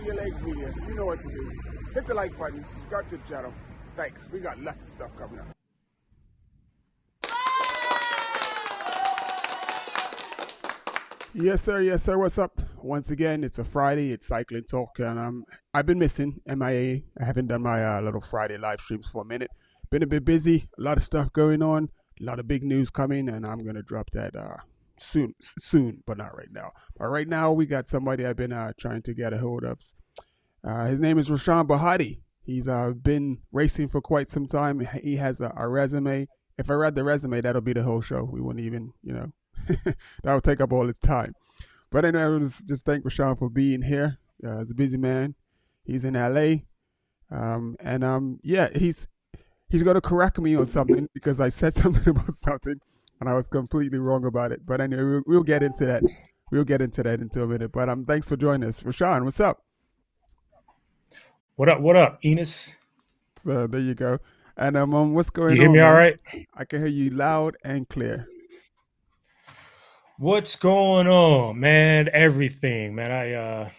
your legs media. You know what to do. Hit the like button, subscribe to the channel. Thanks. We got lots of stuff coming up. Yes, sir. Yes, sir. What's up? Once again, it's a Friday. It's Cycling Talk, and I've been missing MIA. I haven't done my little Friday live streams for a minute. Been a bit busy. A lot of stuff going on. A lot of big news coming, and I'm gonna drop that soon, but not right now. But right now, we got somebody I've been trying to get a hold of. His name is Rahsaan Bahati. He's been racing for quite some time. He has a resume. If I read the resume, that'll be the whole show. We wouldn't even, that would take up all its time. But anyway, I was just thank Rahsaan for being here. He's a busy man. He's in LA. He's going to correct me on something because I said something about something and I was completely wrong about it. But anyway, we'll get into that. We'll get into that in a minute. But thanks for joining us. Rahsaan, what's up? What up, Enos? So there you go. And what's going on? You hear me man? all right? I can hear you loud and clear. What's going on, man? Everything, man.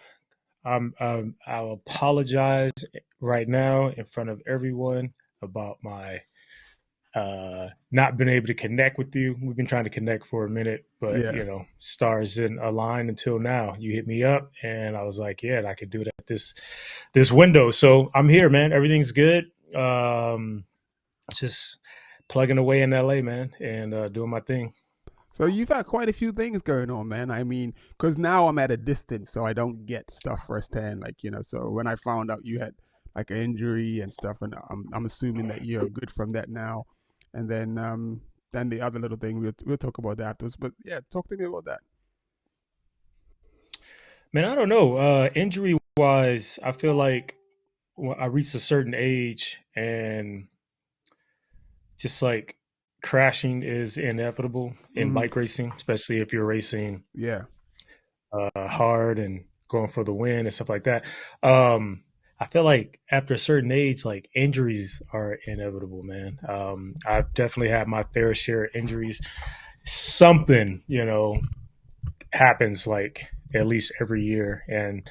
I'll apologize right now in front of everyone about my not being able to connect with you. We've been trying to connect for a minute, but Yeah. stars didn't align until now. You hit me up, and I was like, yeah, I could do it at this window. So I'm here, man. Everything's good. Just plugging away in LA, man, and doing my thing. So you've had quite a few things going on, man. I mean, because now I'm at a distance, so I don't get stuff firsthand. So when I found out you had like an injury and stuff, and I'm assuming that you're good from that now. And then the other little thing we'll talk about that afterwards. But yeah, talk to me about that. Man, I don't know. Injury wise, I feel like when I reached a certain age and just like crashing is inevitable in Mm-hmm. bike racing, especially if you're racing Yeah. hard and going for the win and stuff like that. I feel like after a certain age, like injuries are inevitable, man. I've definitely had my fair share of injuries. Something, happens like at least every year. And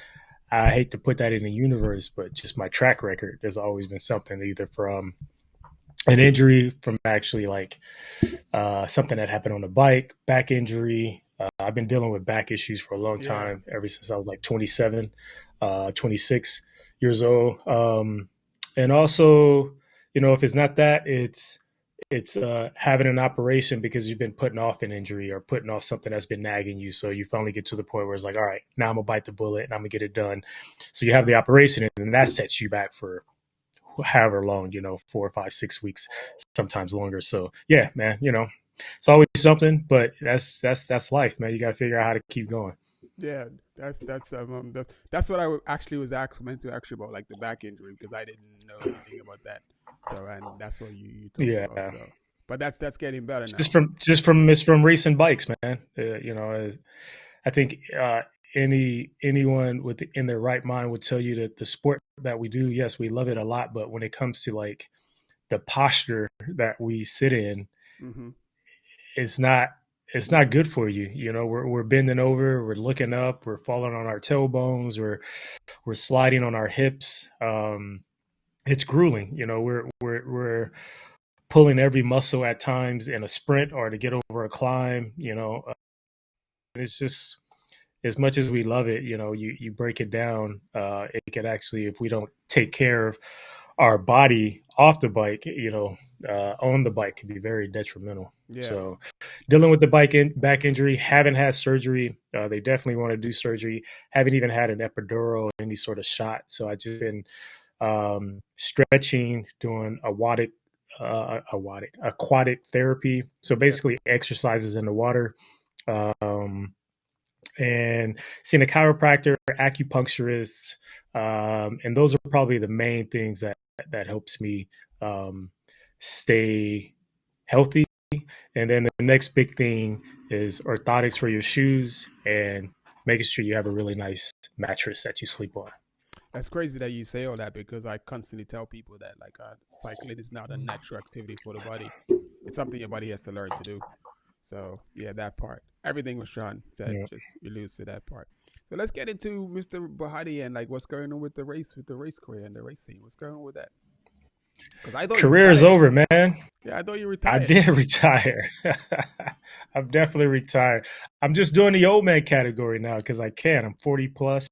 I hate to put that in the universe, but just my track record, there's always been something either from an injury, from actually like something that happened on the bike, back injury. I've been dealing with back issues for a long Yeah. time, ever since I was like 27, 26 years old. And also, if it's not that, it's having an operation because you've been putting off an injury or putting off something that's been nagging you. So you finally get to the point where it's like, all right, now I'm gonna bite the bullet and I'm gonna get it done. So you have the operation and that sets you back for however long, 4 or 5, 6 weeks, sometimes longer. So yeah, man, it's always something, but that's life, man. You got to figure out how to keep going. Yeah, that's what actually was meant to ask you about, like the back injury, because I didn't know anything about that. So, and that's what you told me about. Yeah, So, but that's getting better it's now. it's from racing bikes, man. I think anyone in their right mind would tell you that the sport that we do, yes, we love it a lot, but when it comes to like the posture that we sit in, Mm-hmm. it's not it's not good for you. We're bending over, we're looking up, we're falling on our tailbones, we're sliding on our hips. It's grueling. We're pulling every muscle at times in a sprint or to get over a climb. It's just, as much as we love it, you break it down. It could actually, if we don't take care of our body off the bike, on the bike, can be very detrimental. Yeah. So, dealing with the back injury, haven't had surgery. They definitely want to do surgery. Haven't even had an epidural or any sort of shot. So I just been stretching, doing aquatic therapy. So Yeah. basically, exercises in the water. Um, and seeing a chiropractor, acupuncturist, and those are probably the main things that helps me stay healthy. And then the next big thing is orthotics for your shoes and making sure you have a really nice mattress that you sleep on. That's crazy that you say all that because I constantly tell people that like cycling is not a natural activity for the body. It's something your body has to learn to do. So yeah, that part. Everything was Sean said Yeah. just alludes to that part. So let's get into Mr. Bahati and like what's going on with the race career and the race scene. What's going on with that? Because I thought you Career is retired. over, man. Yeah, I thought you I retired. did retire. I'm definitely retired. I'm just doing the old man category now because I can. I'm 40 plus.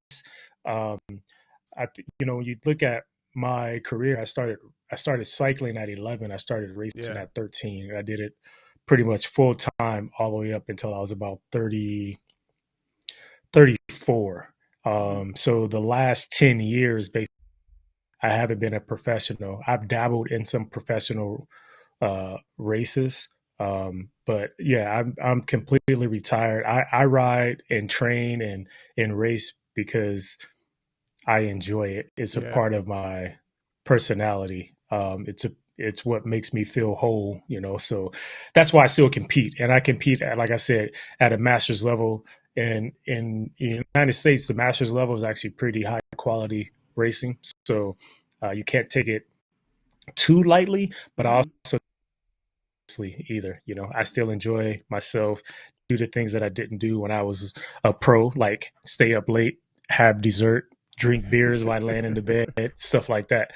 Um, when you look at my career, I started cycling at 11. I started racing Yeah. at 13. I did it pretty much full time all the way up until I was about 34. Hmm. So the last 10 years, basically, I haven't been a professional. I've dabbled in some professional races. But yeah, I'm completely retired. I ride and train and race because I enjoy it. It's a Yeah. part of my personality. It's what makes me feel whole, you know. So that's why I still compete, and I compete at, like I said, at a master's level. And in the United States, the master's level is actually pretty high quality racing. So you can't take it too lightly, but I Hmm. also either. You know, I still enjoy myself, do the things that I didn't do when I was a pro, like stay up late, have dessert, drink beers while laying in the bed, stuff like that.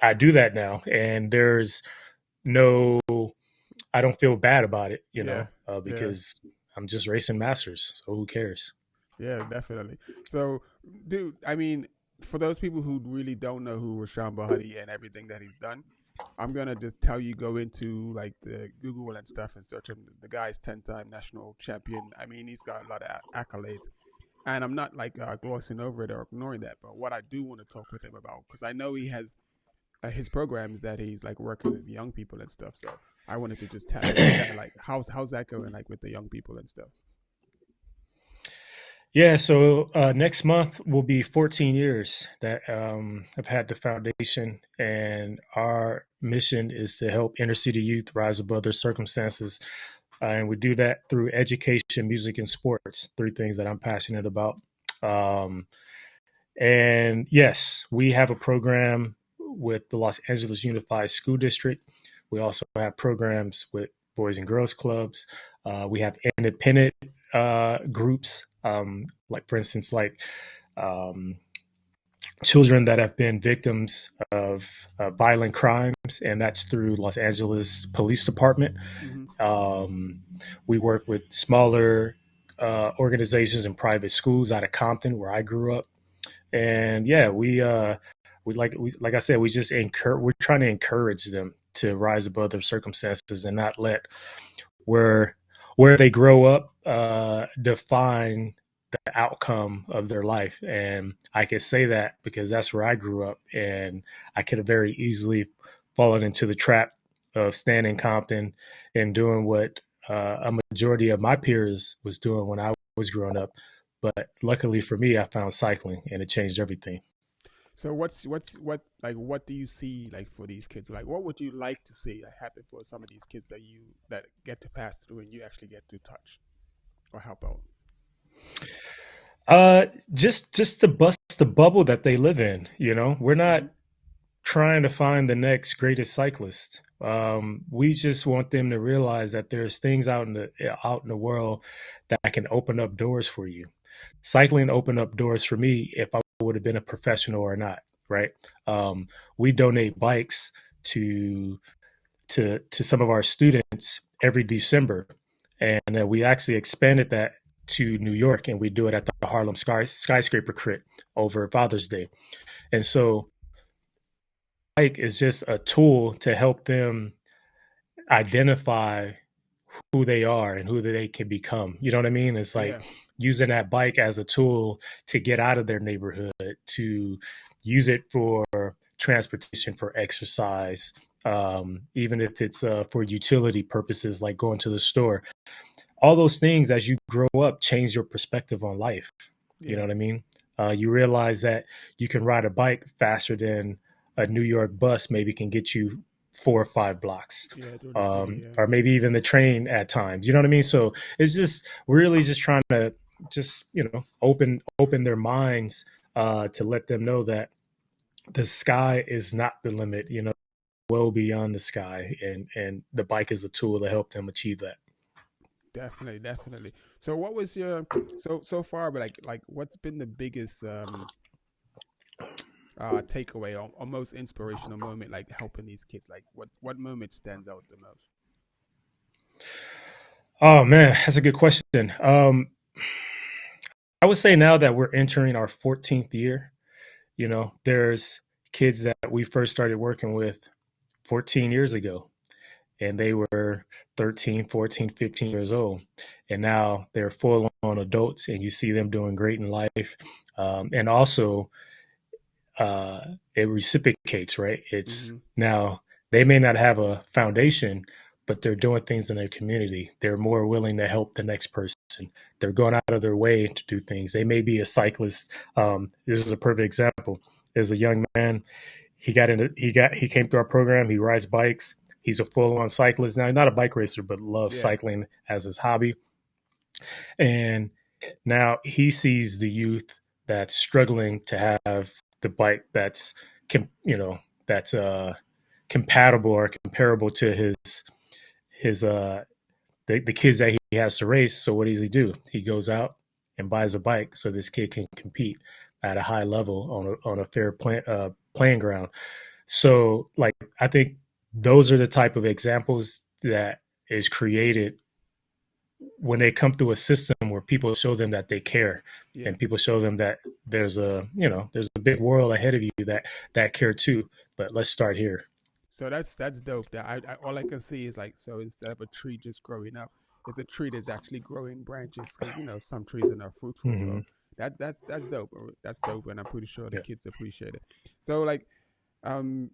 I do that now, and there's no, I don't feel bad about it, Yeah. Yeah. because I'm just racing masters. So who cares? Yeah, definitely. So, dude, I mean, for those people who really don't know who Rahsaan Bahati and everything that he's done, I'm gonna just tell you go into like the Google and stuff and search him. The guy's 10-time national champion. I mean, he's got a lot of accolades, and I'm not like glossing over it or ignoring that. But what I do want to talk with him about, because I know he has his programs that he's like working with young people and stuff. So I wanted to just tap into that. Like, how's that going? Like with the young people and stuff. Yeah, so next month will be 14 years that I've had the foundation, and our mission is to help inner city youth rise above their circumstances. And we do that through education, music, and sports, three things that I'm passionate about. Um, and yes, we have a program with the Los Angeles Unified School District. We also have programs with Boys and Girls Clubs. We have independent groups, like for instance, like um, children that have been victims of violent crimes, and that's through Los Angeles Police Department. Mm-hmm. Um, we work with smaller organizations and private schools out of Compton, where I grew up, and yeah, we like I said, we're trying to encourage them to rise above their circumstances and not let where where they grow up define the outcome of their life. And I can say that because that's where I grew up, and I could have very easily fallen into the trap of staying in Compton and doing what a majority of my peers was doing when I was growing up. But luckily for me, I found cycling, and it changed everything. So what do you see like for these kids? Like what would you like to see like, happen for some of these kids that get to pass through and you actually get to touch or help out? Just to bust the bubble that they live in. You know, we're not Mm-hmm. trying to find the next greatest cyclist. We just want them to realize that there's things out in the world that can open up doors for you. Cycling opened up doors for me if I would have been a professional or not. Right? We donate bikes to to some of our students every December, and we actually expanded that to New York, and we do it at the Harlem skyscraper crit over Father's Day. And so, bike is just a tool to help them identify who they are and who they can become. You know what I mean? It's like Yeah. using that bike as a tool to get out of their neighborhood, to use it for transportation, for exercise, even if it's for utility purposes, like going to the store. All those things as you grow up change your perspective on life. You know Yeah. what I mean? You realize that you can ride a bike faster than a New York bus maybe can get you 4 or 5 blocks, Yeah, through the city, yeah. or maybe even the train at times. You know what I mean? So it's just really just trying to just open their minds to let them know that the sky is not the limit. You know, well beyond the sky, and the bike is a tool to help them achieve that. Definitely, definitely. So what was your so far, but like what's been the biggest takeaway or most inspirational moment like helping these kids? Like what moment stands out the most? Oh man, that's a good question. I would say now that we're entering our 14th year, there's kids that we first started working with 14 years ago, and they were 13, 14, 15 years old. And now they're full on adults, and you see them doing great in life. And also, uh, it reciprocates, right? It's Mm-hmm. now they may not have a foundation, but they're doing things in their community. They're more willing to help the next person. They're going out of their way to do things. They may be a cyclist. This is a perfect example. There's a young man. He came through our program. He rides bikes. He's a full on cyclist now. Not a bike racer, but loves Yeah. cycling as his hobby. And now he sees the youth that's struggling to have the bike that's that's compatible or comparable to his the kids that he has to race. So what does he do? He goes out and buys a bike so this kid can compete at a high level on a fair playing ground. So like I think those are the type of examples that is created when they come through a system where people show them that they care, Yeah. and people show them that there's a big world ahead of you that care too, but let's start here. So that's dope. That I all I can see is like, so instead of a tree just growing up, it's a tree that's actually growing branches because some trees are not fruitful. Mm-hmm. So that's dope. That's dope, and I'm pretty sure the Yeah. kids appreciate it. So like, um,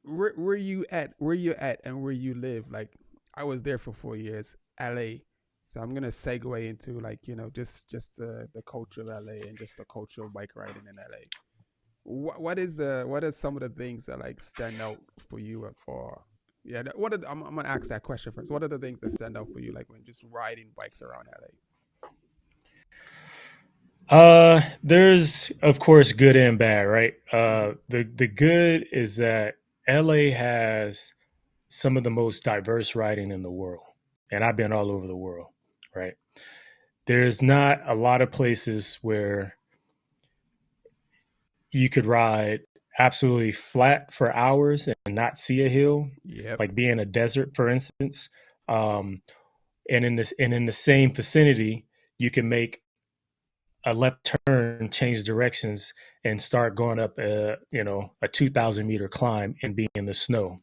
where you at? Where you at, and where you live? Like, I was there for 4 years, LA. So I'm gonna segue into like just the culture of LA and just the culture of bike riding in LA. What are some of the things that like stand out for you or yeah, I'm gonna ask that question first. What are the things that stand out for you like when just riding bikes around LA? There's of course good and bad, right? The good is that LA has some of the most diverse riding in the world, and I've been all over the world, right? There's not a lot of places where you could ride absolutely flat for hours and not see a hill, Yep. like be in a desert, for instance. Um, and in the same vicinity, you can make a left turn, change directions, and start going up a 2,000 meter climb and be in the snow,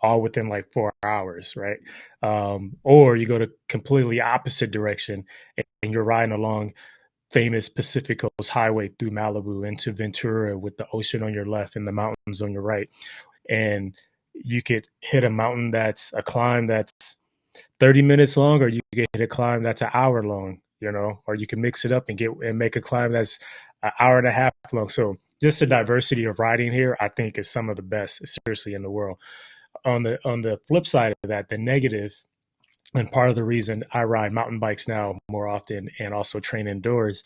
all within like 4 hours, right? Or you go to completely opposite direction and you're riding along famous Pacific Coast Highway through Malibu into Ventura with the ocean on your left and the mountains on your right. And you could hit a mountain that's a climb that's 30 minutes long, or you could hit a climb that's an hour long, or you can mix it up and make a climb that's an hour and a half long. So just the Yeah. diversity of riding here, I think, is some of the best, seriously, in the world. On the flip side of that, the negative, and part of the reason I ride mountain bikes now more often and also train indoors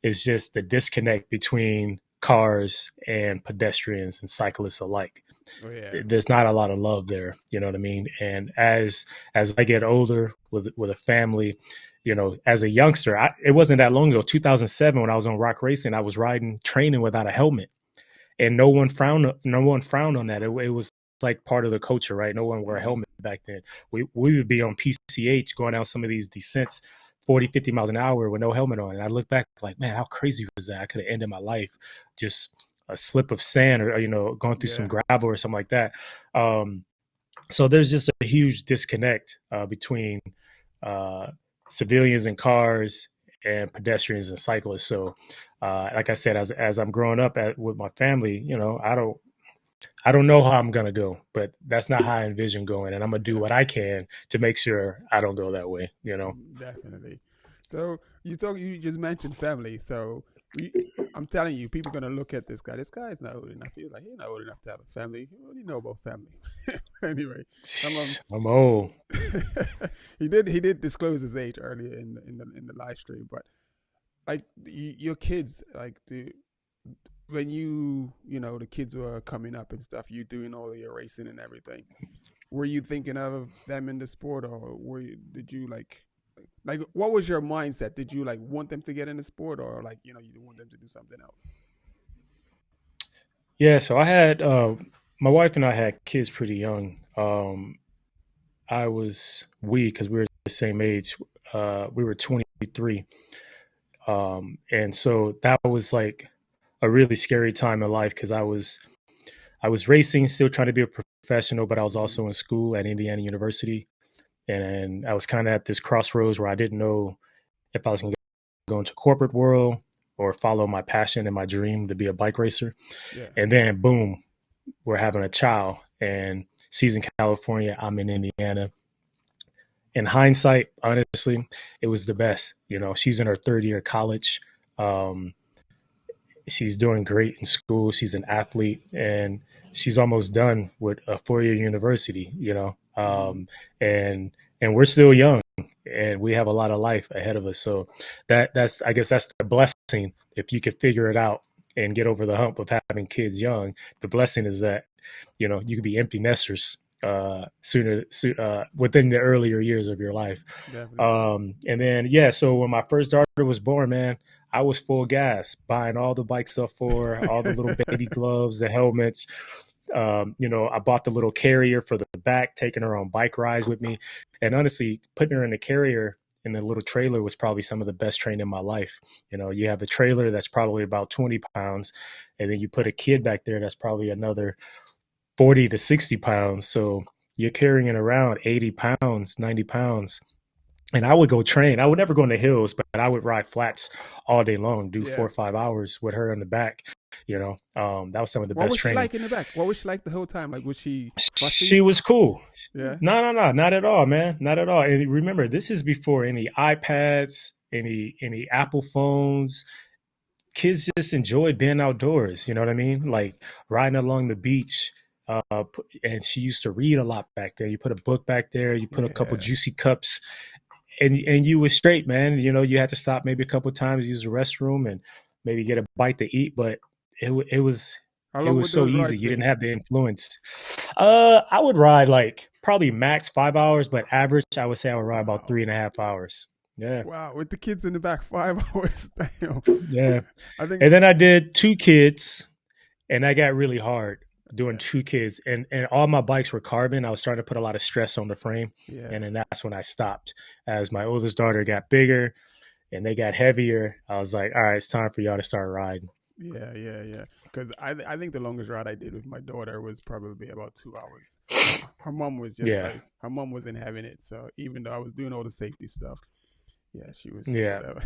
is just the disconnect between cars and pedestrians and cyclists alike. Oh yeah. There's not a lot of love there, you know what I mean? And as I get older with a family, as a youngster, it wasn't that long ago, 2007, when I was on rock racing, I was riding training without a helmet, and no one frowned on that. It was like part of the culture, right? No one wore a Mm-hmm. helmet back then. We would be on PCH going down some of these descents 40, 50 miles an hour with no helmet on, and I look back like, man, how crazy was that? I could have ended my life just a slip of sand, or going through some Yeah. gravel or something like that. um, so there's just a huge disconnect between uh, civilians and cars and pedestrians and cyclists. So, like I said, as I'm growing up with my family, I don't know how I'm gonna go, but that's not how I envision going, and I'm gonna do what I Definitely. can to make sure I don't go that way. Definitely. So you just mentioned family. So we, I'm telling you, people are gonna look at this guy. This guy is not old enough. He's like, he's not old enough to have a family. What do you know about family? Anyway, some I'm old. he did disclose his age earlier in the live stream, but like your kids, like when the kids were coming up and stuff, you doing all of your racing and everything. Were you thinking of them in the sport, or did you like Like, what was your mindset? Did you like want them to get in the sport, or like you want them to do something else? Yeah, so I had my wife and I had kids pretty young. I was because we were the same age. We were 23, and so that was like a really scary time in life because I was racing, still trying to be a professional, but I was Hmm. also in school at Indiana University, and I was kind of at this crossroads where I didn't know if I was going to go into corporate world or follow my passion and my dream to be a bike racer. Yeah, And then boom, we're having a child, and she's in California, I'm in Indiana. In hindsight, honestly, it was the best. She's in her third year of college. Um, she's doing great in school. She's an athlete, and she's almost done with a 4 year university. hmm, And we're still young, and we have a lot of life ahead of us. So that's I guess that's the blessing. If you could figure it out and get over the hump of having kids young, the blessing is that you could be empty nesters within the earlier years of your life. definitely. And then yeah, so when my first daughter was born, man, I was full gas, buying all the bike stuff for her, all the little baby gloves, the helmets. I bought the little carrier for the back, taking her on bike rides with me. And honestly, putting her in the carrier in the little trailer was probably some of the best training in my life. You have a trailer that's probably about 20 pounds, and then you put a kid back there that's probably another 40 to 60 pounds. So you're carrying around 80 pounds, 90 pounds. And I would go train. I would never go in the hills, but I would ride flats all day long, do Yeah. 4 or 5 hours with her in the back. That was some of the What best was she training. like in the back? What was she like the whole time? Like, was she She fussy? was cool. Yeah. No, no, no, not at all, man, not at all. And remember, this is before any iPads, any Apple phones. Kids just enjoyed being outdoors. You know what I mean? Like riding along the beach. And she used to read a lot back there. You put a book back there. You put a couple Yeah. juicy cups, and you was straight, man. You had to stop maybe a couple of times, use the restroom, and maybe get a bite to eat. But it was How it long was would so those easy. rides You be? didn't have the influence. I would ride like probably max 5 hours, but average I would say I would ride about Wow. 3.5 hours. Yeah, Wow. With the kids in the back, 5 hours. Damn. yeah. I think. And then I did two kids, and that got really hard doing Yeah. two kids, and all my bikes were carbon. I was starting to put a lot of stress on the frame, Yeah. and then that's when I stopped. As my oldest daughter got bigger and they got heavier, I was like, all right, it's time for y'all to start riding. Yeah. Yeah. Yeah. Because I think the longest ride I did with my daughter was probably about 2 hours. Her mom was just Yeah, like, her mom wasn't having it. So even though I was doing all the safety stuff, yeah, she was yeah, whatever.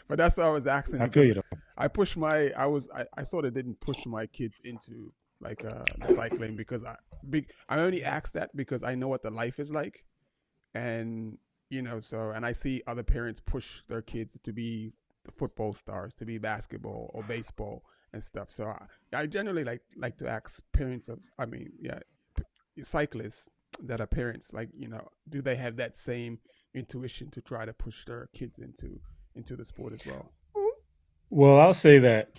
But that's what I was asking I feel because you though. I sort of didn't push my kids into like the cycling because I only asked that because I know what the life is like, and and I see other parents push their kids to be the football stars, to be basketball or baseball and stuff. So I generally like to ask parents of, I mean, yeah, cyclists that are parents, like, do they have that same intuition to try to push their kids into the sport as well? Well, I'll say that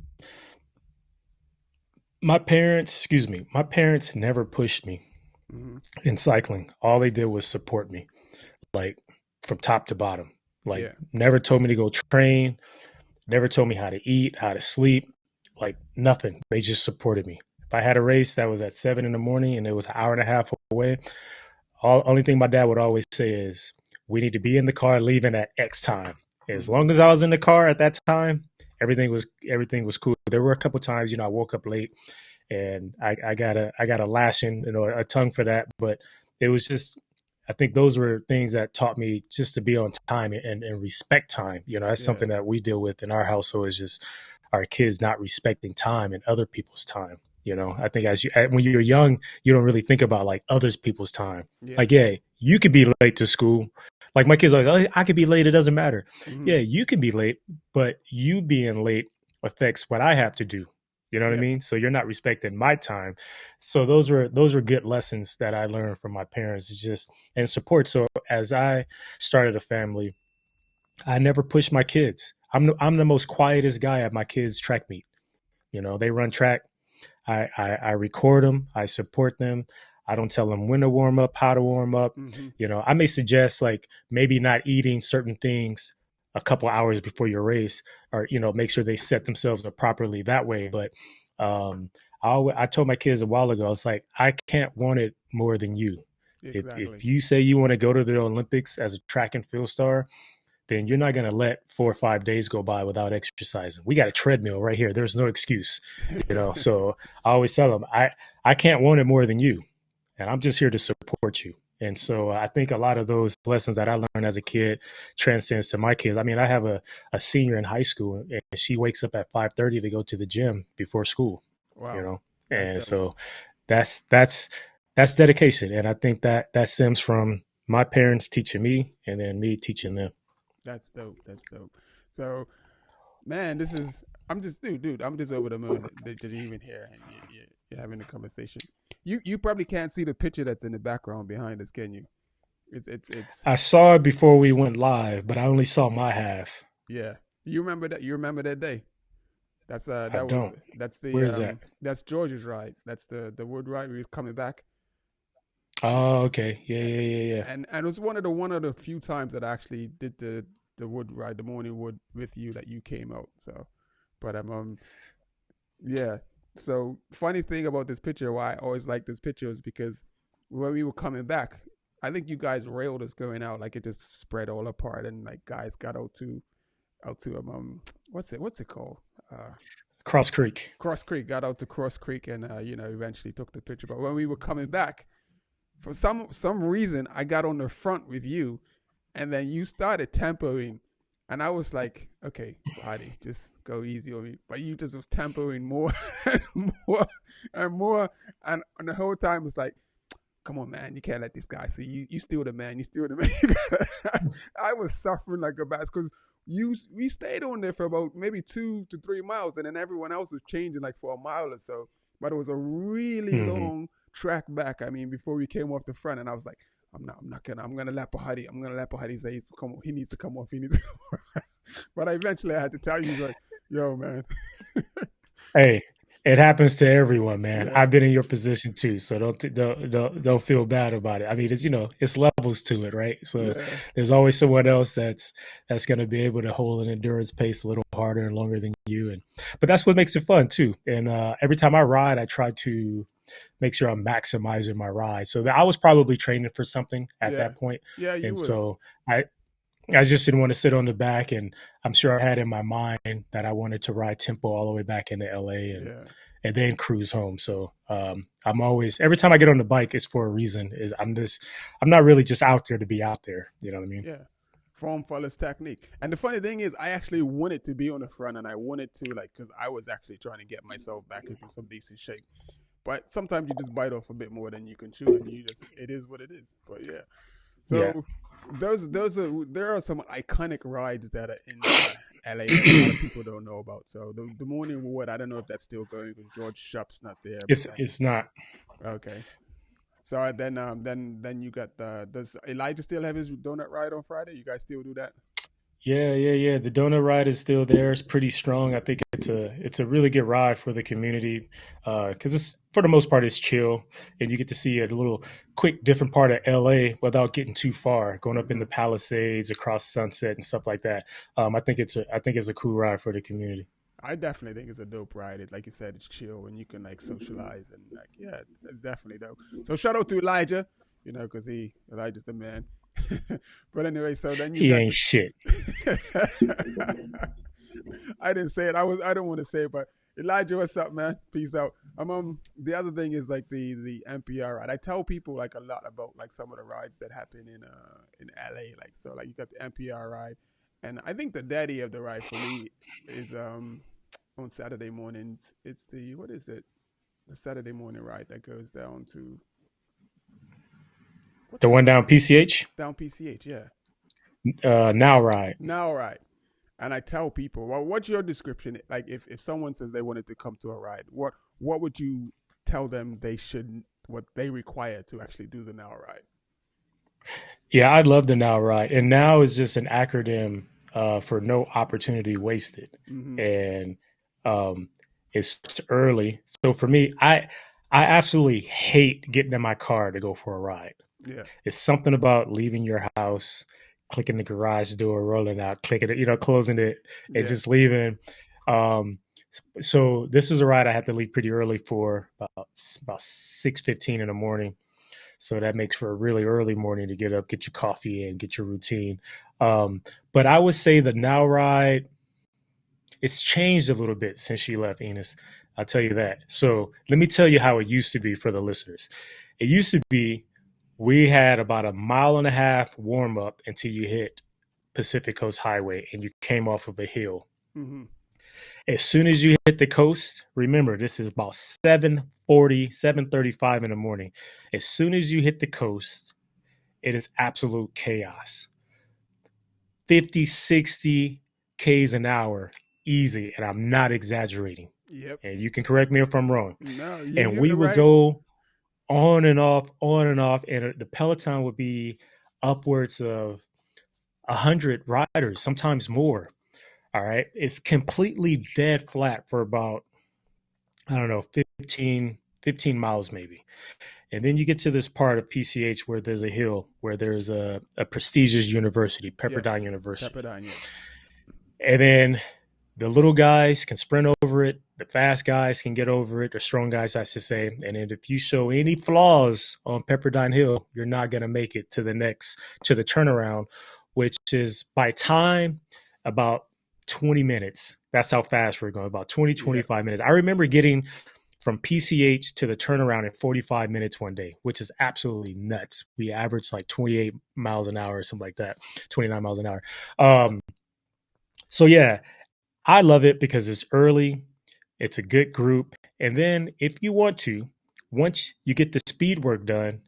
my parents never pushed me Hmm. in cycling. All they did was support me, like from top to bottom. Like Yeah. never told me to go train, never told me how to eat, how to sleep, like nothing. They just supported me. If I had a race that was at 7 in the morning and it was an hour and a half away, only thing my dad would always say is, "We need to be in the car leaving at X time." As Hmm. long as I was in the car at that time, everything was cool. There were a couple times, I woke up late and I got a lashing, a tongue for that. But it was just, I think those were things that taught me just to be on time and respect time. That's Yeah. something that we deal with in our household, is just our kids not respecting time and other people's time. I think when you're young, you don't really think about like others people's time. Yeah. Like, yeah, you could be late to school. Like my kids are like, oh, I could be late. It doesn't matter. Hmm. Yeah, you could be late, but you being late affects what I have to do. You know what I Yeah. mean? So you're not respecting my time. So those were good lessons that I learned from my parents, just and support. So as I started a family, I never pushed my kids. I'm the most quietest guy at my kids' track meet. They run track. I record them. I support them. I don't tell them when to warm up, how to warm up. Mm-hmm. I may suggest like maybe not eating certain things a couple hours before your race, or make sure they set themselves up properly that way. But um, I told my kids a while ago, I was like, I can't want it more than you. If Exactly. you say you want to go to the Olympics as a track and field star, then you're not going to let 4 or 5 days go by without exercising. We got a treadmill right here. There's no excuse, So I always tell them, I can't want it more than you, and I'm just here to support you. And so I think a lot of those lessons that I learned as a kid transcends to my kids. I mean, I have a senior in high school, and she wakes up at 5:30 to go to the gym before school. You Wow, know, that's and dope. so that's that's that's dedication, and I think that stems from my parents teaching me, and then me teaching them. That's dope. That's dope. So, man, this is. I'm just, dude. I'm just over the moon that you're even here and you're having a conversation. You probably can't see the picture that's in the background behind us, can you? It's. I saw it before we went live, but I only saw my half. Yeah. You remember that? You remember that day? I don't. That's Where the is that? that's George's ride. That's the wood ride. We was coming back, Oh, okay. Yeah, and yeah, yeah, yeah. and it was one of the few times that I actually did the wood ride, the morning wood with you that you came out. So, but yeah. So funny thing about this picture, why I always like this picture is because when we were coming back, I think you guys railed us going out, like it just spread all apart, and like guys got out to what's it called? Uh, Cross Creek. Cross Creek, got out to Cross Creek, and eventually took the picture. But when we were coming back, for some reason, I got on the front with you, and then you started tempoing, and I was like, okay, Bahati, just go easy on me. But you just was tempoing more and more and more, and the whole time was like, come on, man, you can't let this guy see you. Still the man. You still the man. I was suffering like a bastard because we stayed on there for about maybe 2 to 3 miles, and then everyone else was changing like for a mile or so. But it was a really Hmm. long track back. I mean, before we came off the front, and I was like, I'm gonna let Bahati. I'm gonna let Bahati say come on. He needs to come off. He needs. To come off. But eventually, I had to tell you, like, yo, man. Hey, it happens to everyone, man. Yeah, I've been in your position too, so don't feel bad about it. I mean, it's levels to it, right? So yeah, there's always someone else that's going to be able to hold an endurance pace a little harder and longer than you, and but that's what makes it fun too. And every time I ride, I try to make sure I'm maximizing my ride. So I was probably training for something at yeah, that point, yeah. You and was. so I just didn't want to sit on the back, and I'm sure I had in my mind that I wanted to ride tempo all the way back into LA Yeah, and then cruise home. So I'm always every time I get on the bike, it's for a reason. Is I'm not really just out there to be out there. You know what I mean? yeah. Form follows technique. And the funny thing is, I actually wanted to be on the front, and I wanted to like because I was actually trying to get myself back into some decent shape. But sometimes you just bite off a bit more than you can chew, and you just it is what it is. But yeah, Yeah. so those are there are some iconic rides that are in LA that a lot of people don't know about. So the morning wood, I don't know if that's still going because George Shup's not there. But then It's not. okay, so then you got the does Elijah still have his donut ride on Friday? You guys still do that? Yeah, yeah, yeah. The donut ride is still there. It's pretty strong. I think it's a really good ride for the community because it's for the most part it's chill, and you get to see a little quick different part of LA without getting too far, going up in Mm-hmm. the Palisades, across Sunset, and stuff like that. I think it's a cool ride for the community. I definitely think it's a dope ride. Like you said, it's chill and you can like socialize and like yeah, it's definitely dope. So shout out to Elijah, because Elijah's the man. But anyway, so then you He got ain't shit. I didn't say it. I don't want to say it, but Elijah, what's up, man? Peace out. The other thing is like the NPR ride. I tell people like a lot about like some of the rides that happen in LA. Like so, like you got the NPR ride, and I think the daddy of the ride for me is on Saturday mornings. It's the what is it? The Saturday morning ride that goes down to what's The the one name? down PCH Down PCH, yeah. now ride. Now ride. And I tell people, well, what's your description? Like, if someone says they wanted to come to a ride, what would you tell them they should, what they require to actually do the now ride? Yeah, I love the now ride, and now is just an acronym for no opportunity wasted, Mm-hmm. and um, it's early. So for me, I absolutely hate getting in my car to go for a ride. Yeah, It's something about leaving your house, clicking the garage door, rolling out, clicking it, closing it, and yeah. just leaving. Um, so this is a ride I had to leave pretty early for about 6:15 in the morning. So that makes for a really early morning to get up, get your coffee, and get your routine. But I would say the now ride, it's changed a little bit since she left, Enos. I'll tell you that. So let me tell you how it used to be for the listeners. It used to be we had about a mile and a half warm up until you hit Pacific Coast Highway and you came off of a hill. Mm-hmm. As soon as you hit the coast, remember this is about 7:40, 7:35 in the morning. As soon as you hit the coast, it is absolute chaos. 50, 60 Ks an hour, easy. And I'm not exaggerating. Yep. And you can correct me if I'm wrong. No, And you're we would right. go on and off, on and off. And the Peloton would be upwards of 100 riders, sometimes more. All right. It's completely dead flat for about, I don't know, 15 miles maybe. And then you get to this part of PCH where there's a hill, where there's a prestigious university, Yep. Pepperdine University. Pepperdine. Yes. And then the little guys can sprint over it. The fast guys can get over it. The strong guys, I should say. And then if you show any flaws on Pepperdine Hill, you're not going to make it to the turnaround, which is by time about 20 minutes. That's how fast we're going, about 20, Yeah. 25 minutes. I remember getting from PCH to the turnaround in 45 minutes one day, which is absolutely nuts. We averaged like 28 miles an hour or something like that, 29 miles an hour. So yeah, I love it because it's early, it's a good group. And then if you want to, once you get the speed work done,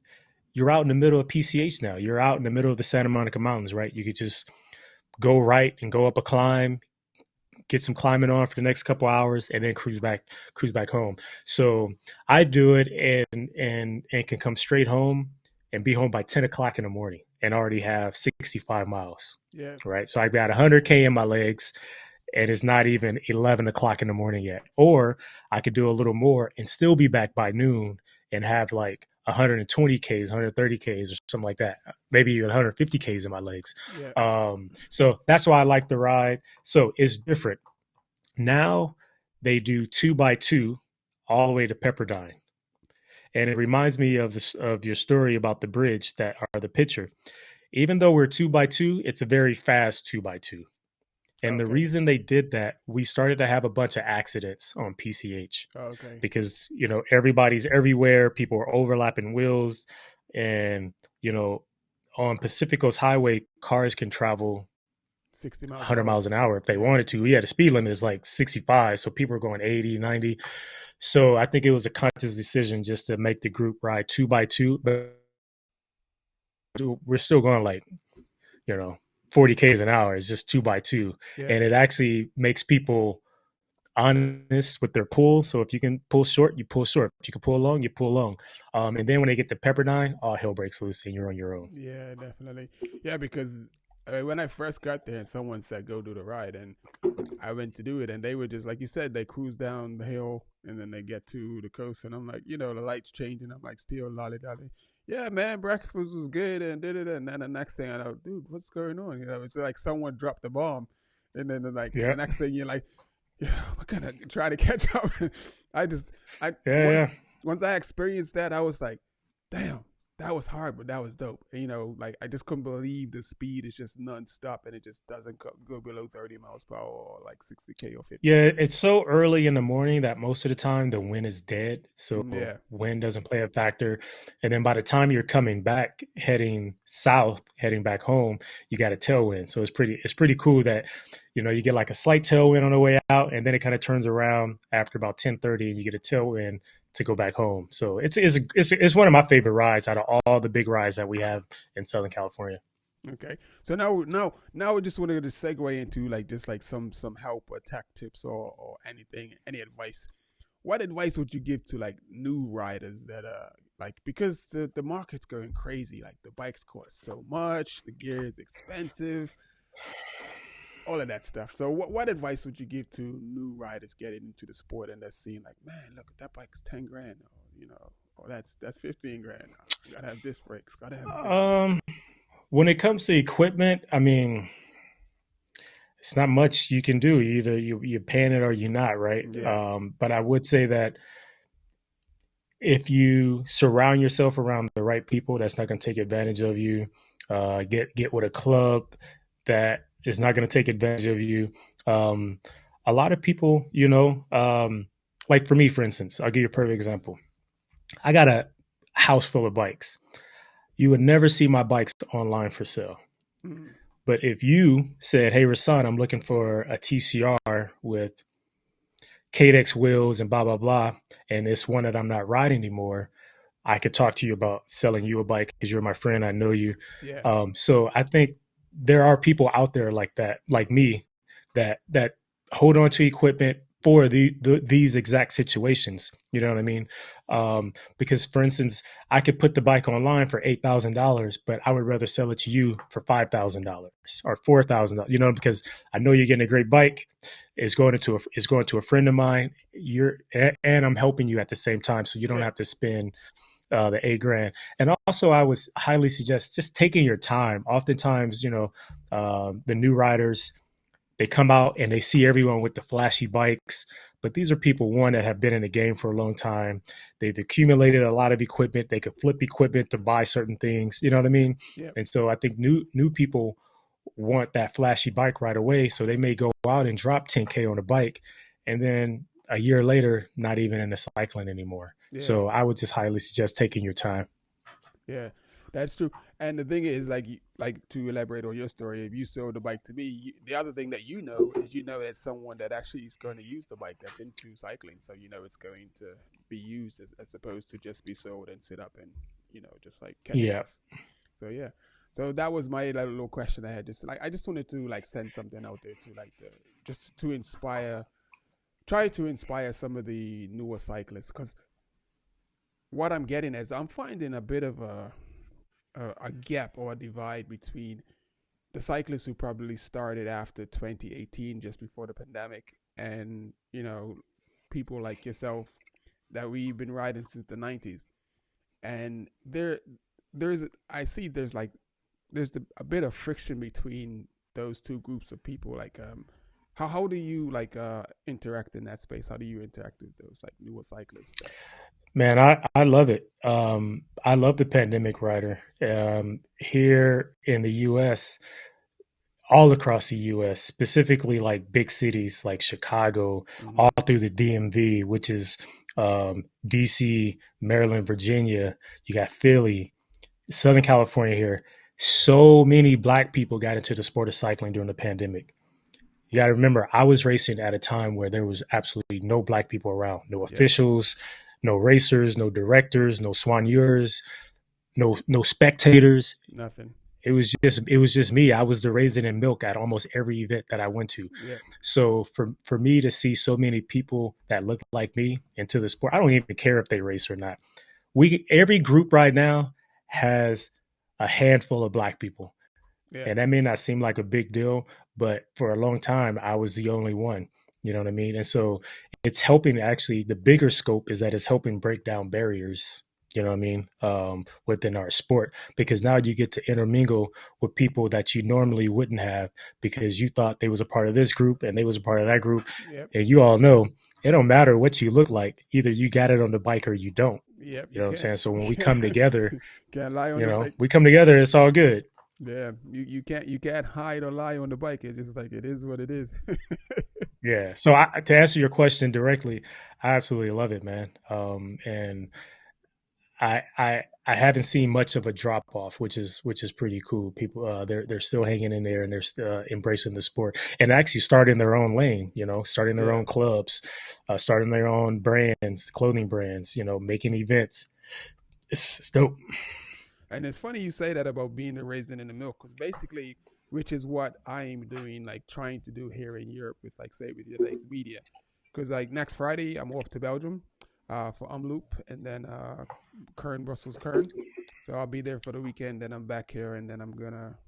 you're out in the middle of PCH now. You're out in the middle of the Santa Monica Mountains, right? You could just go right and go up a climb, get some climbing on for the next couple hours, and then cruise back home. So I do it and can come straight home and be home by 10 o'clock in the morning and already have 65 miles. Yeah. Right. So I've got 100K in my legs and it's not even 11 o'clock in the morning yet. Or I could do a little more and still be back by noon and have like 120 Ks, 130 Ks, or something like that. Maybe even 150 Ks in my legs. Yeah. So that's why I like the ride. So it's different. Now they do 2x2 all the way to Pepperdine. And it reminds me of your story about the bridge that are the picture. Even though we're 2x2, it's a very fast 2x2. And the Okay. reason they did that, we started to have a bunch of accidents on PCH Okay. because, everybody's everywhere. People are overlapping wheels. And, you know, on Pacific Coast Highway, cars can travel 60 miles an 100 hour. miles an hour if they Yeah. wanted to. Yeah, the speed limit is like 65. So people are going 80, 90. So I think it was a conscious decision just to make the group ride 2x2. But we're still going like, you know, 40 Ks an hour. It's just 2x2. Yeah. And it actually makes people honest with their pull. So if you can pull short, you pull short. If you can pull long, you pull long. And then when they get to Pepperdine, all hell breaks loose and you're on your own. Yeah, definitely. Yeah, because when I first got there and someone said go do the ride, and I went to do it, and they were just like you said, they cruise down the hill and then they get to the coast, and I'm like, the lights changing. I'm like, still lolly dolly. Yeah, man, breakfast was good, and did it, and then the next thing I know, dude, what's going on? It's like someone dropped the bomb, and then like the Yeah. next thing you're like, yeah, we're gonna try to catch up. I just, I Yeah. once Yeah. once I experienced that, I was like, damn, that was hard, but that was dope. And, like I just couldn't believe the speed is just nonstop, and it just doesn't go below 30 miles per hour or like 60K or 50K. Yeah, it's so early in the morning that most of the time the wind is dead. So Yeah, wind doesn't play a factor. And then by the time you're coming back, heading south, heading back home, you got a tailwind. So it's pretty cool that, you get like a slight tailwind on the way out and then it kind of turns around after about 10:30 and you get a tailwind to go back home. So it's one of my favorite rides out of all the big rides that we have in Southern California. okay. So now we just wanted to segue into like just like some help or tech tips or anything, any advice. What advice would you give to like new riders that like, because the market's going crazy, like the bikes cost so much, the gear is expensive, all of that stuff. So what advice would you give to new riders getting into the sport and they're seeing like, man, look, that bike's 10 grand. Oh, that's 15 grand. Gotta have disc brakes. Gotta have this. Um, when it comes to equipment, I mean, it's not much you can do. Either you're paying it or you're not, right? Yeah. But I would say that if you surround yourself around the right people, that's not going to take advantage of you. Get with a club that is not going to take advantage of you. Um, a lot of people, like for me, for instance, I'll give you a perfect example. I got a house full of bikes. You would never see my bikes online for sale. Mm, But if you said, "Hey, Rahsaan, I'm looking for a TCR with Cadex wheels and blah blah blah," and it's one that I'm not riding anymore, I could talk to you about selling you a bike because you're my friend. I know you. yeah. So I think there are people out there like that, like me, that hold on to equipment for these exact situations. You know what I mean? Because, for instance, I could put the bike online for $8,000, but I would rather sell it to you for $5,000 or $4,000. Because I know you're getting a great bike. It's going to a friend of mine. And I'm helping you at the same time, so you don't Yeah. have to spend the 8 grand. And also, I would highly suggest just taking your time. Oftentimes, the new riders, they come out and they see everyone with the flashy bikes, but these are people, one, that have been in the game for a long time. They've accumulated a lot of equipment. They could flip equipment to buy certain things. You know what I mean? Yeah. And so I think new people want that flashy bike right away, so they may go out and drop 10K on a bike, and then a year later, not even into cycling anymore. Yeah. So I would just highly suggest taking your time. Yeah, that's true. And the thing is, like to elaborate on your story, if you sold the bike to me, the other thing that is that someone that actually is going to use the bike that's into cycling, so it's going to be used as opposed to just be sold and sit up and just like catch Yeah. dust. So yeah, so that was my like, little question I had. Just like I just wanted to like send something out there to like just to inspire, try to inspire some of the newer cyclists because what I'm getting is I'm finding a bit of a gap or a divide between the cyclists who probably started after 2018, just before the pandemic, and people like yourself that we've been riding since the 90s. And there's I see a bit of friction between those two groups of people. Like how do you like interact in that space? How do you interact with those like newer cyclists? Man, I love it. I love the pandemic rider. Here in the US, all across the US, specifically like big cities like Chicago, all Mm-hmm. through the DMV, which is DC, Maryland, Virginia. You got Philly, Southern California here. So many black people got into the sport of cycling during the pandemic. You got to remember, I was racing at a time where there was absolutely no black people around, no Yep. officials, no racers, no directors, no soigneurs, no spectators. Nothing. It was just me. I was the raisin and milk at almost every event that I went to. Yep. So for me to see so many people that look like me into the sport, I don't even care if they race or not. We Every group right now has a handful of black people, Yeah. and that may not seem like a big deal, but for a long time, I was the only one. You know what I mean? And so it's helping, actually, the bigger scope is that it's helping break down barriers, you know what I mean, within our sport, because now you get to intermingle with people that you normally wouldn't have because you thought they was a part of this group and they was a part of that group. Yep. And you all know it don't matter what you look like. Either you got it on the bike or you don't. Yep. You You know what I'm can't. saying? So when we You come together, can't lie on the bike. we come together, it's all good. Yeah. You can't hide or lie on the bike. It's just like it is what it is. Yeah. So to answer your question directly, I absolutely love it, man. And I haven't seen much of a drop off, which is pretty cool. People, they're still hanging in there and they're still embracing the sport and actually starting their own lane. Starting their Yeah. own clubs, starting their own brands, clothing brands. Making events. It's dope. And it's funny you say that about being a raisin in the milk, because basically, which is what I'm doing, like trying to do here in Europe with, like, say, with your legs media. Because like next Friday, I'm off to Belgium, for Umloop, and then Kern, Brussels, Kern. So I'll be there for the weekend. Then I'm back here, and then I'm gonna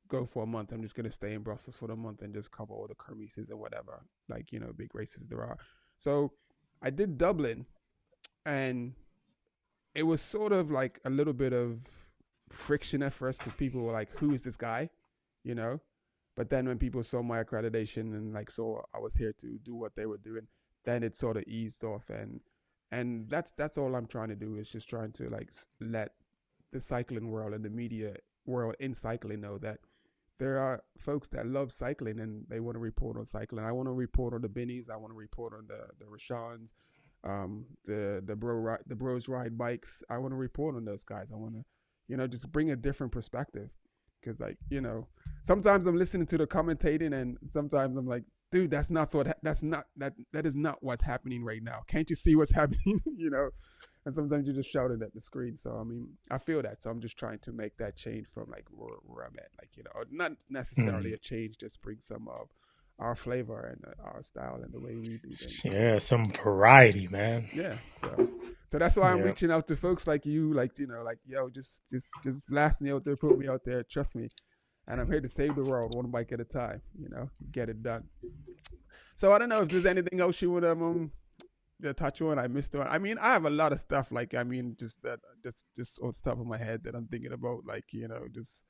go for a month. I'm just gonna stay in Brussels for the month and just cover all the kermesses or whatever, like big races there are. So I did Dublin, and it was sort of like a little bit of friction at first because people were like, "Who is this guy?" You know. But then when people saw my accreditation and like saw I was here to do what they were doing, then it sort of eased off, and that's all I'm trying to do is just trying to like let the cycling world and the media world in cycling know that there are folks that love cycling and they want to report on cycling. I want to report on the Binnies. I want to report on the Rahsaans, the bros ride bikes. I want to report on those guys. I want to, just bring a different perspective because like sometimes I'm listening to the commentating and sometimes I'm like, dude, that is not what's happening right now. Can't you see what's happening? And sometimes you're just shouting at the screen. So I mean, I feel that. So I'm just trying to make that change from like where I'm at, like not necessarily Mm. a change, just bring some of our flavor and our style and the way we do things. So Yeah, some variety, man. yeah, so that's why I'm Yeah. reaching out to folks like you, like like yo, just blast me out there, put me out there, trust me, and I'm here to save the world one bike at a time. Get it done. So I don't know if there's anything else you would touch on. I missed on. I mean, I have a lot of stuff. Like, I mean, just on top of my head that I'm thinking about. Like, just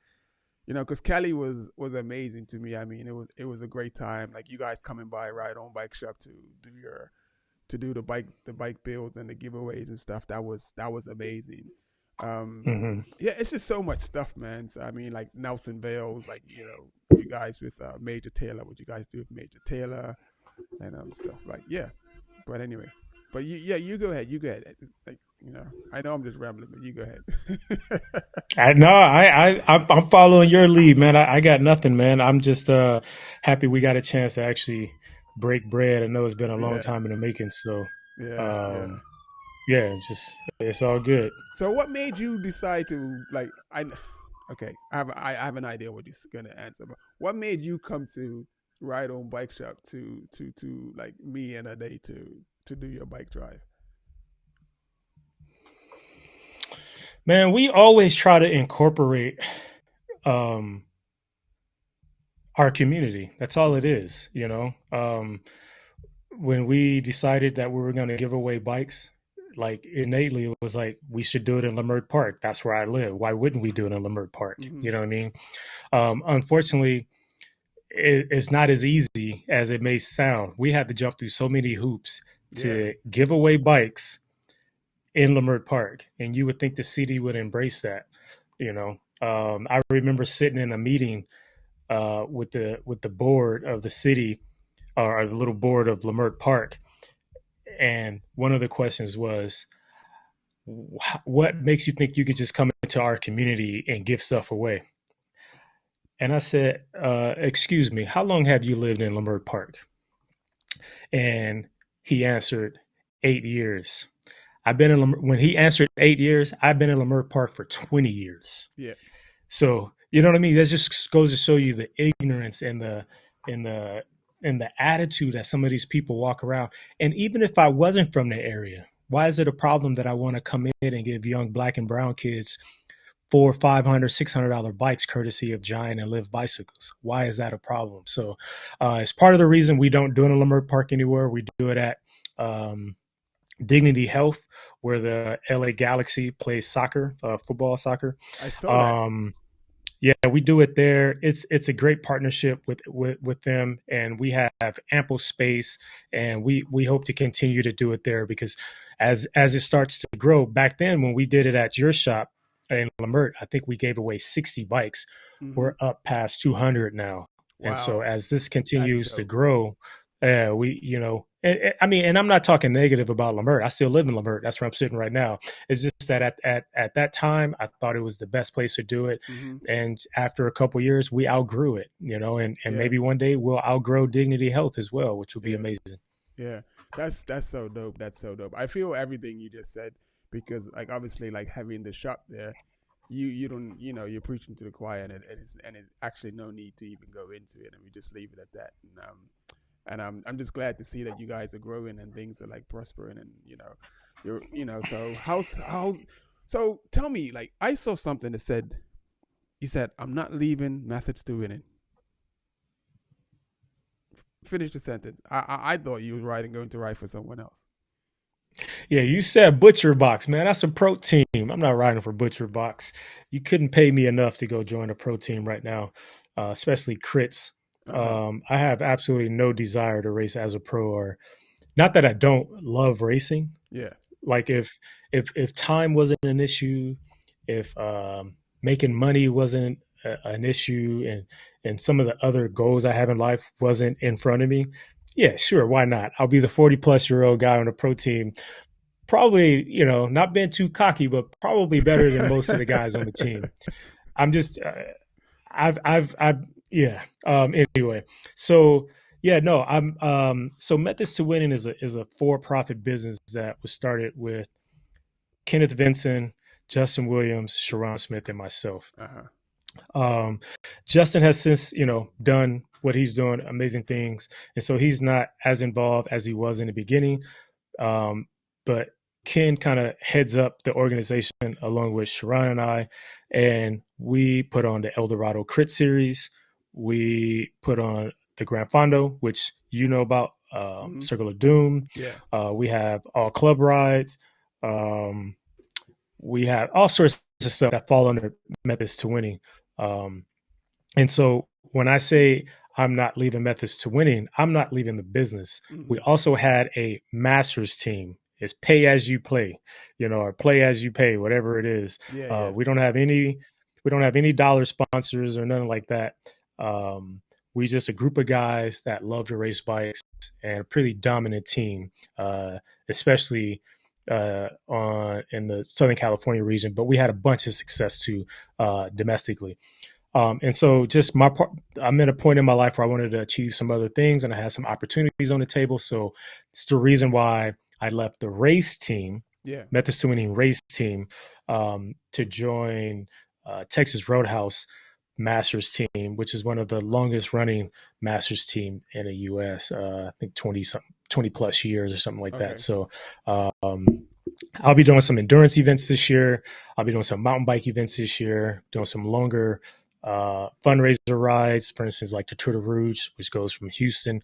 because Kelly was amazing to me. I mean, it was a great time. Like you guys coming by Ride On Bike Shop do your to do the bike builds and the giveaways and stuff. That was amazing. Um, Hmm. yeah, it's just so much stuff, man. So I mean, like Nelson Vales, like you guys with Major Taylor, what you guys do with Major Taylor and stuff like yeah. But anyway, but yeah, you go ahead. You go ahead. It's like I know I'm just rambling, but you go ahead. I'm following your lead, man. I got nothing, man. I'm just happy we got a chance to actually break bread. I know it's been a long Yeah, time in the making, so yeah, yeah. um, yeah, just it's all good. So what made you decide to like? Okay, I have an idea what you're gonna answer, but what made you come to Ride On Bike Shop to like me and a day to do your bike drive? Man, we always try to incorporate um, our community. That's all it Mm-hmm. is, when we decided that we were going to give away bikes, like innately it was like we should do it in Leimert Park. That's where I live. Why wouldn't we do it in Leimert Park? Mm-hmm. You know what I mean? Unfortunately, it's not as easy as it may sound. We had to jump through so many hoops Yeah. to give away bikes in Leimert Park, and you would think the city would embrace that. I remember sitting in a meeting with the board of the city or the little board of Leimert Park, and one of the questions was, "What makes you think you could just come into our community and give stuff away?" And I said, "Excuse me, how long have you lived in Leimert Park?" And he answered, 8 years. When he answered 8 years, I've been in Leimert Park for 20 years. Yeah. So you know what I mean? That just goes to show you the ignorance and the attitude that some of these people walk around. And even if I wasn't from the area, why is it a problem that I want to come in and give young black and brown kids four, $500, $600 bikes courtesy of Giant and Live bicycles? Why is that a problem? So it's part of the reason we don't do it in Leimert Park anywhere. We do it at um, Dignity Health, where the LA Galaxy plays soccer, football, soccer. I saw that. Um, yeah, we do it there. It's a great partnership with them, and we have ample space, and we hope to continue to do it there because as it starts to grow. Back then, when we did it at your shop in Lamert, I think we gave away 60 bikes. Mm-hmm. We're up past 200 now, and so Wow. as this That's continues to dope. grow, we I mean, and I'm not talking negative about Lamert. I still live in Lamert. That's where I'm sitting right now. It's just that at that time, I thought it was the best place to do it. Mm-hmm. And after a couple years, we outgrew it, and Yeah. maybe one day we'll outgrow Dignity Health as well, which will be Yeah. amazing. Yeah, that's so dope. That's so dope. I feel everything you just said because like obviously like having the shop there, you don't you're preaching to the choir and it's actually no need to even go into it and we just leave it at that. And I'm just glad to see that you guys are growing and things are like prospering and you're so how's so tell me like I saw something that said you said I'm not leaving methods to winning. Finish the sentence. I thought you was writing going to write for someone else. Yeah, you said Butcher Box, man. That's a pro team. I'm not riding for Butcher Box. You couldn't pay me enough to go join a pro team right now, especially crits. Uh-huh. I have absolutely no desire to race as a pro, or not that I don't love racing. Yeah. Like if time wasn't an issue, if making money wasn't an issue, and some of the other goals I have in life wasn't in front of me, yeah, sure, why not? I'll be the 40-plus-year-old guy on a pro team, probably, not being too cocky, but probably better than most of the guys on the team. I'm just, I've, yeah. Anyway, so yeah, no, so Methods to Winning is a for-profit business that was started with Kenneth Vinson, Justin Williams, Sharon Smith, and myself. Uh-huh. Um, Justin has since, done what he's doing, amazing things, and so he's not as involved as he was in the beginning. But Ken kind of heads up the organization along with Sharon and I, and we put on the Eldorado Crit Series. We put on the Grand Fondo, which you know about, Mm-hmm. Circle of Doom. Yeah. We have all club rides. Um, we have all sorts of stuff that fall under Methods to Winning. Um, and so when I say I'm not leaving Methods to Winning, I'm not leaving the business. Mm-hmm. We also had a masters team. It's pay as you play, or play as you pay, whatever it is. Yeah, yeah. We don't have any dollar sponsors or nothing like that. We just a group of guys that love to race bikes, and a pretty dominant team, especially on in the Southern California region. But we had a bunch of success too, domestically. And so just my part, I'm at a point in my life where I wanted to achieve some other things, and I had some opportunities on the table. So it's the reason why I left the race team, Yeah. Methods to Winning race team, to join Texas Roadhouse Masters team, which is one of the longest running Masters team in the U.S. I think 20 plus years or something like that. Okay. So I'll be doing some endurance events this year. I'll be doing some mountain bike events this year, doing some longer fundraiser rides, for instance, like the Tour de Rouge, which goes from Houston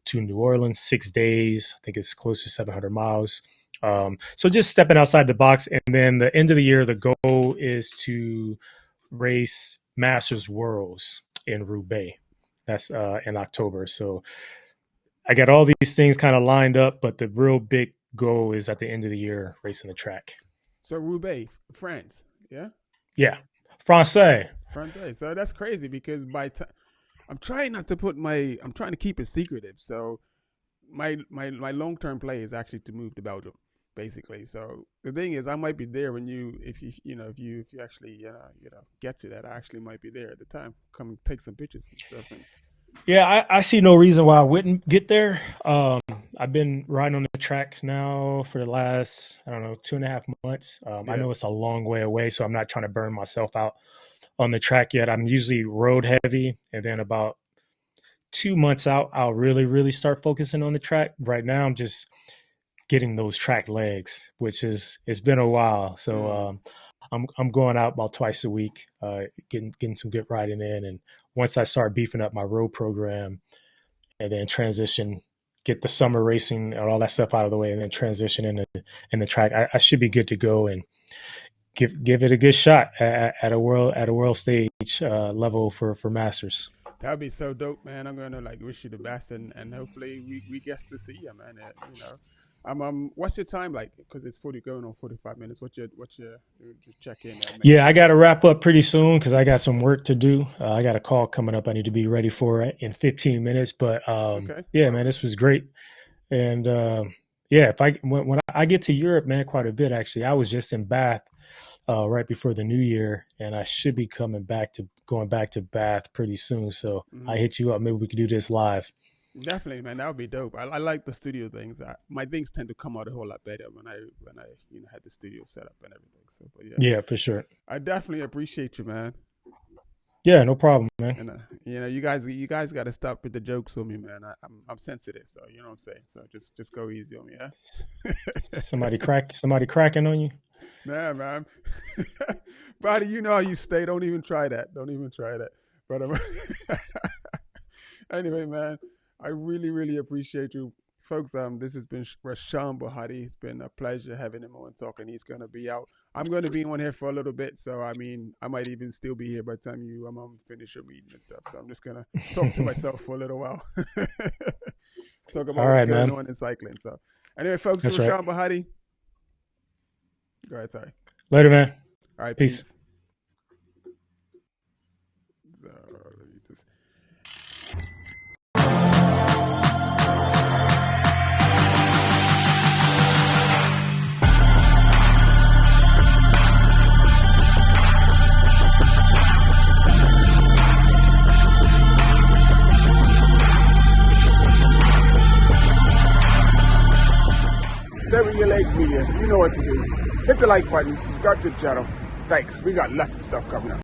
to New Orleans, 6 days. I think it's close to 700 miles. So just stepping outside the box. And then the end of the year, the goal is to race Masters Worlds in Roubaix. That's in October. So I got all these things kind of lined up, but the real big goal is at the end of the year racing the track. So Roubaix, France. Yeah. Yeah, Francais. France. So that's crazy because I'm trying not to put my. I'm trying to keep it secretive. So my long term play is actually to move to Belgium, basically. So the thing is, I might be there when if you actually get to that, I actually might be there at the time. Come and take some pictures and stuff. And Yeah, I see no reason why I wouldn't get there. I've been riding on the track now for the last, I don't know, 2.5 months. I yeah. know it's a long way away, so I'm not trying to burn myself out on the track yet. I'm usually road heavy, and then about 2 months out, I'll really, really start focusing on the track. Right now, I'm just getting those track legs, which is it's been a while. So Mm. I'm going out about twice a week, getting some good riding in, and once I start beefing up my road program, and then transition, get the summer racing and all that stuff out of the way, and then transition in the track, I should be good to go and give it a good shot at a world stage level for Masters. That'd be so dope, man. I'm gonna like wish you the best, and hopefully we get to see you, man. What's your time like? Because it's 40 going on 45 minutes. What's your just check in and make Yeah, I sure. got to wrap up pretty soon because I got some work to do. I got a call coming up. I need to be ready for it in 15 minutes. But Okay, yeah, man, okay. this was great. And yeah, if when I get to Europe, man, quite a bit actually. I was just in Bath right before the new year, and I should be going back to Bath pretty soon. So I Hmm. hit you up. Maybe we could do this live. Definitely, man. That would be dope. I like the studio things. My things tend to come out a whole lot better when I had the studio set up and everything. So, but yeah, Yeah, for sure. I definitely appreciate you, man. Yeah, no problem, man. And you guys got to stop with the jokes on me, man. I'm sensitive, so you know what I'm saying. So just go easy on me, yeah. Somebody cracking on you. Nah, man. Buddy, you know how you stay. Don't even try that. Don't even try that. But anyway, man, I really, really appreciate you folks, this has been Rahsaan Bahati. It's been a pleasure having him on talking. He's gonna be out. I'm gonna be on here for a little bit, so I mean, I might even still be here by the time you finish your meeting and stuff. So I'm just gonna talk to myself for a little while, talk about All what's right, going man. on in cycling. So anyway, folks, That's right. Rahsaan Bahati. Go ahead, sorry. Later, man. All right, Peace. peace. So let me just. Sever your legs media. You know what to do. Hit the like button, subscribe to the channel. Thanks. We got lots of stuff coming up.